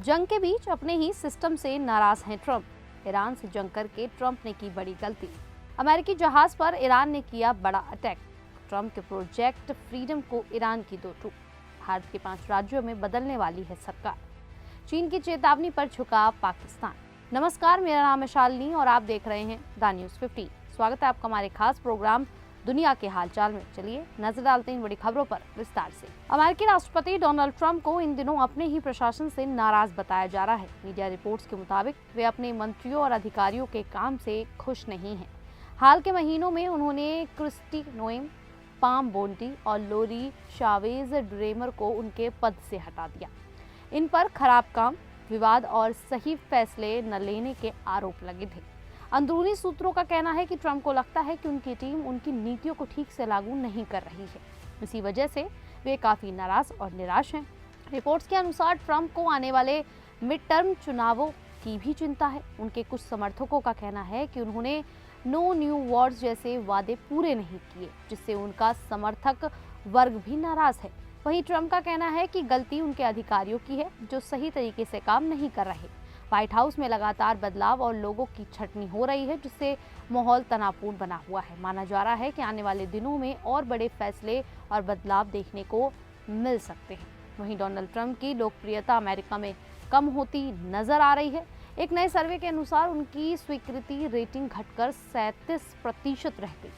जंग के बीच अपने ही सिस्टम से नाराज हैं ट्रंप। ईरान से जंग करके ट्रंप ने की बड़ी गलती। अमेरिकी जहाज पर ईरान ने किया बड़ा अटैक। ट्रंप के प्रोजेक्ट फ्रीडम को ईरान की दो टूक। भारत के 5 राज्यों में बदलने वाली है सरकार। चीन की चेतावनी पर झुका पाकिस्तान। नमस्कार, मेरा नाम है शालिनी और आप देख रहे हैं द न्यूज़ 50। स्वागत है आपका हमारे खास प्रोग्राम दुनिया के हालचाल में। चलिए नजर डालते हैं इन बड़ी खबरों पर विस्तार से। अमेरिकी राष्ट्रपति डोनाल्ड ट्रंप को इन दिनों अपने ही प्रशासन से नाराज बताया जा रहा है। मीडिया रिपोर्ट्स के मुताबिक वे अपने मंत्रियों और अधिकारियों के काम से खुश नहीं हैं। हाल के महीनों में उन्होंने क्रिस्टी नोएम, पाम बोंडी और लोरी शावेज ड्रेमर को उनके पद से हटा दिया। इन पर खराब काम, विवाद और सही फैसले न लेने के आरोप लगे थे। अंदरूनी सूत्रों का कहना है कि ट्रंप को लगता है कि उनकी टीम उनकी नीतियों को ठीक से लागू नहीं कर रही है। इसी वजह से वे काफी नाराज और निराश हैं। रिपोर्ट्स के अनुसार ट्रंप को आने वाले मिड टर्म चुनावों की भी चिंता है। उनके कुछ समर्थकों का कहना है कि उन्होंने नो न्यू वॉर्स जैसे वादे पूरे नहीं किए, जिससे उनका समर्थक वर्ग भी नाराज है। वहीं ट्रंप का कहना है कि गलती उनके अधिकारियों की है, जो सही तरीके से काम नहीं कर रहे। व्हाइट हाउस में लगातार बदलाव और लोगों की छटनी हो रही है, जिससे माहौल तनावपूर्ण बना हुआ है। माना जा रहा है कि आने वाले दिनों में और बड़े फैसले और बदलाव देखने को मिल सकते हैं। वहीं डोनाल्ड ट्रंप की लोकप्रियता अमेरिका में कम होती नजर आ रही है। एक नए सर्वे के अनुसार उनकी स्वीकृति रेटिंग घटकर 37% रह गई।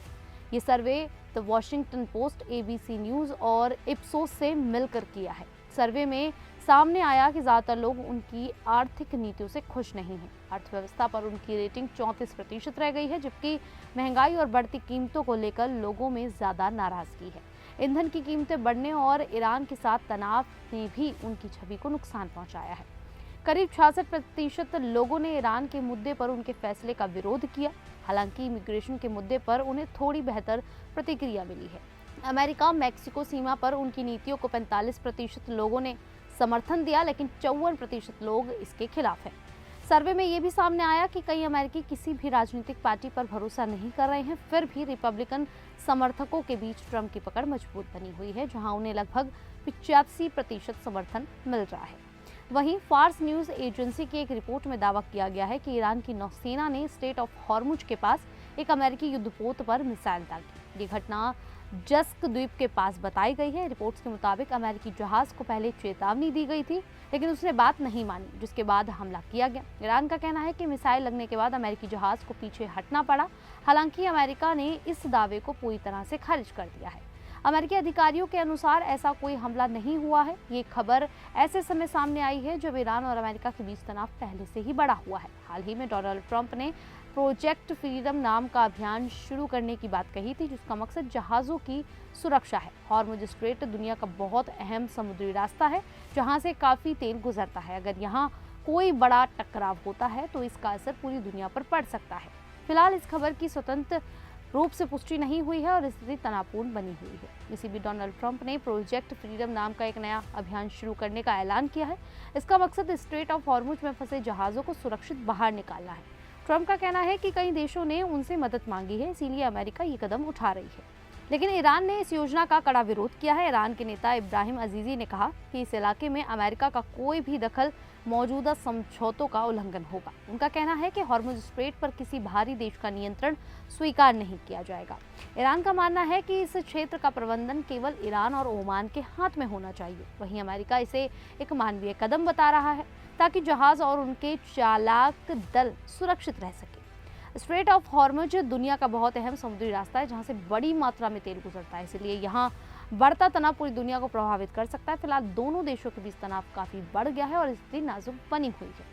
ये सर्वे the Washington post, ABC news और इप्सोस से मिलकर किया है। सर्वे में सामने आया कि ज्यादातर लोग उनकी आर्थिक नीतियों से खुश नहीं हैं। अर्थव्यवस्था पर उनकी रेटिंग 34% रह गई है, जबकि महंगाई और बढ़ती कीमतों को लेकर लोगों में ज्यादा नाराजगी है। ईंधन की कीमतें बढ़ने और ईरान के साथ तनाव ने भी उनकी छवि को नुकसान पहुंचाया है। करीब 66% लोगों ने ईरान के मुद्दे पर उनके फैसले का विरोध किया। हालांकि इमिग्रेशन के मुद्दे पर उन्हें थोड़ी बेहतर प्रतिक्रिया मिली है। अमेरिका मैक्सिको सीमा पर उनकी नीतियों को 45% लोगों ने समर्थन दिया, लेकिन 54% लोग इसके खिलाफ हैं। सर्वे में ये भी सामने आया कि कई अमेरिकी किसी भी राजनीतिक पार्टी पर भरोसा नहीं कर रहे हैं। फिर भी रिपब्लिकन समर्थकों के बीच ट्रंप की पकड़ मजबूत बनी हुई है, जहां उन्हें लगभग 85% समर्थन मिल रहा है। वहीं फार्स न्यूज एजेंसी की एक रिपोर्ट में दावा किया गया है कि ईरान की नौसेना ने स्ट्रेट ऑफ हॉर्मुज के पास एक अमेरिकी युद्धपोत पर मिसाइल दागी। ये घटना जस्क द्वीप के पास बताई गई है। रिपोर्ट्स के मुताबिक अमेरिकी जहाज को पहले चेतावनी दी गई थी, लेकिन उसने बात नहीं मानी, जिसके बाद हमला किया गया। ईरान का कहना है कि मिसाइल लगने के बाद अमेरिकी जहाज को पीछे हटना पड़ा। हालांकि अमेरिका ने इस दावे को पूरी तरह से खारिज कर दिया है। अमेरिकी अधिकारियों के अनुसार ऐसा कोई हमला नहीं हुआ है। ये खबर ऐसे समय सामने आई है जब ईरान और अमेरिका के बीच तनाव पहले से ही बढ़ा हुआ है। हाल ही में डोनाल्ड ट्रंप ने प्रोजेक्ट फ्रीडम नाम का अभियान शुरू करने की बात कही थी, जिसका मकसद जहाजों की सुरक्षा है। हॉर्मुज स्ट्रेट दुनिया का बहुत अहम समुद्री रास्ता है, जहां से काफी तेल गुजरता है। अगर यहाँ कोई बड़ा टकराव होता है तो इसका असर पूरी दुनिया पर पड़ सकता है। फिलहाल इस खबर की स्वतंत्र रूप से पुष्टि नहीं हुई है और स्थिति तनावपूर्ण बनी हुई है। इसी बीच डोनाल्ड ट्रंप ने प्रोजेक्ट फ्रीडम नाम का एक नया अभियान शुरू करने का ऐलान किया है। इसका मकसद स्ट्रेट ऑफ हॉर्मुज में फंसे जहाजों को सुरक्षित बाहर निकालना है। ट्रंप का कहना है कि कई देशों ने उनसे मदद मांगी है, इसीलिए अमेरिका ये कदम उठा रही है। लेकिन ईरान ने इस योजना का कड़ा विरोध किया है। ईरान के नेता इब्राहिम अजीजी ने कहा कि इस इलाके में अमेरिका का कोई भी दखल मौजूदा समझौतों का उल्लंघन होगा। उनका कहना है कि हॉर्मुज स्ट्रेट पर किसी बाहरी देश का नियंत्रण स्वीकार नहीं किया जाएगा। ईरान का मानना है कि इस क्षेत्र का प्रबंधन केवल ईरान और ओमान के हाथ में होना चाहिए। वहीं अमेरिका इसे एक मानवीय कदम बता रहा है, ताकि जहाज और उनके चालक दल सुरक्षित रह सके। स्ट्रेट ऑफ हॉर्मुज दुनिया का बहुत अहम समुद्री रास्ता है, जहां से बड़ी मात्रा में तेल गुजरता है। इसलिए यहां बढ़ता तनाव पूरी दुनिया को प्रभावित कर सकता है। फिलहाल दोनों देशों के बीच तनाव काफी बढ़ गया है और स्थिति नाजुक बनी हुई है।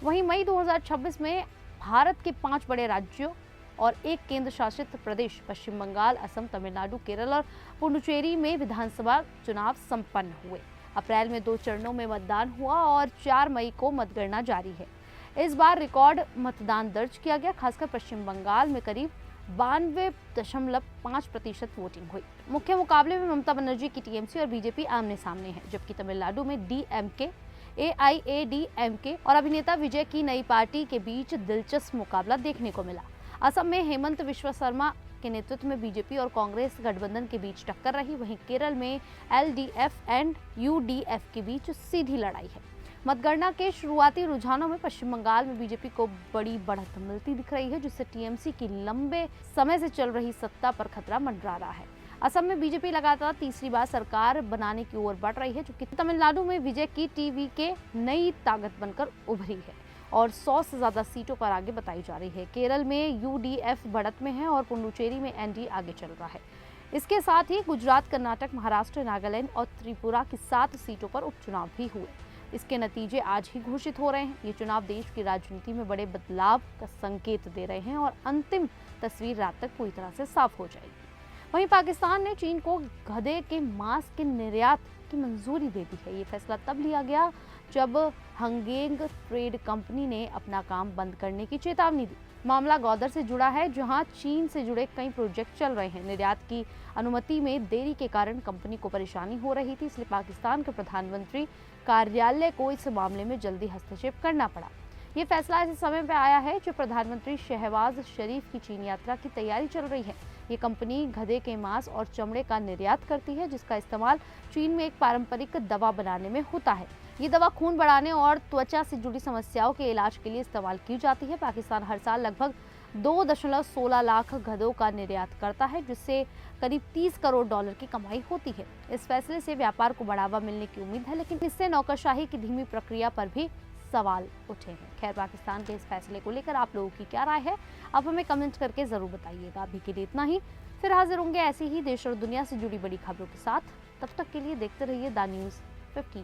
वहीं मई 2026 में भारत के 5 बड़े राज्यों और एक केंद्र शासित प्रदेश पश्चिम बंगाल, असम, तमिलनाडु, केरल और पुडुचेरी में विधानसभा चुनाव संपन्न हुए। अप्रैल में 2 चरणों में मतदान हुआ और 4 मई को मतगणना जारी है। इस बार रिकॉर्ड मतदान दर्ज किया गया। खासकर पश्चिम बंगाल में करीब 92.5% वोटिंग हुई। मुख्य मुकाबले में ममता बनर्जी की टीएमसी और बीजेपी आमने सामने है, जबकि तमिलनाडु में डीएमके, AIADMK और अभिनेता विजय की नई पार्टी के बीच दिलचस्प मुकाबला देखने को मिला। असम में हेमंत विश्व शर्मा के नेतृत्व में बीजेपी और कांग्रेस गठबंधन के बीच टक्कर रही। वहीं केरल में LDF एंड UDF के बीच सीधी लड़ाई है। मतगणना के शुरुआती रुझानों में पश्चिम बंगाल में बीजेपी को बड़ी बढ़त मिलती दिख रही है, जिससे टीएमसी की लंबे समय से चल रही सत्ता पर खतरा मंडरा रहा है। असम में बीजेपी लगातार तीसरी बार सरकार बनाने की ओर बढ़ रही है, जो कि तमिलनाडु में विजय की टीवी के नई ताकत बनकर उभरी है और 100 से ज्यादा सीटों पर आगे बताई जा रही है। केरल में यूडीएफ बढ़त में है और पुडुचेरी में एनडीए आगे चल रहा है। इसके साथ ही गुजरात, कर्नाटक, महाराष्ट्र, नागालैंड और त्रिपुरा की 7 सीटों पर उपचुनाव भी हुए। इसके नतीजे आज ही घोषित हो रहे हैं। ये चुनाव देश की राजनीति में बड़े बदलाव का संकेत दे रहे हैं और अंतिम तस्वीर रात तक पूरी तरह से साफ हो जाएगी। वहीं पाकिस्तान ने चीन को गधे के मांस के निर्यात की मंजूरी दे दी है। ये फैसला तब लिया गया जब हंगेंग ट्रेड कंपनी ने अपना काम बंद करने की चेतावनी दी। मामला गौदर से जुड़ा है, जहां चीन से जुड़े कई प्रोजेक्ट चल रहे हैं। निर्यात की अनुमति में देरी के कारण कंपनी को परेशानी हो रही थी, इसलिए पाकिस्तान के प्रधानमंत्री कार्यालय को इस मामले में जल्दी हस्तक्षेप करना पड़ा। ये फैसला ऐसे समय पर आया है जब प्रधानमंत्री शहबाज शरीफ की चीन यात्रा की तैयारी चल रही है। ये कंपनी गधे के मांस और चमड़े का निर्यात करती है, जिसका इस्तेमाल चीन में एक पारंपरिक दवा बनाने में होता है। ये दवा खून बढ़ाने और त्वचा से जुड़ी समस्याओं के इलाज के लिए इस्तेमाल की जाती है। पाकिस्तान हर साल लगभग 2.16 लाख गधों का निर्यात करता है, जिससे करीब 30 करोड़ डॉलर की कमाई होती है। इस फैसले से व्यापार को बढ़ावा मिलने की उम्मीद है, लेकिन इससे नौकरशाही की धीमी प्रक्रिया पर भी सवाल उठे हैं। खैर, पाकिस्तान के इस फैसले को लेकर आप लोगों की क्या राय है, आप हमें कमेंट करके जरूर बताइएगा। अभी के लिए इतना ही, फिर हाजिर होंगे ऐसी ही देश और दुनिया से जुड़ी बड़ी खबरों के साथ। तब तक के लिए देखते रहिए द न्यूज़ 15।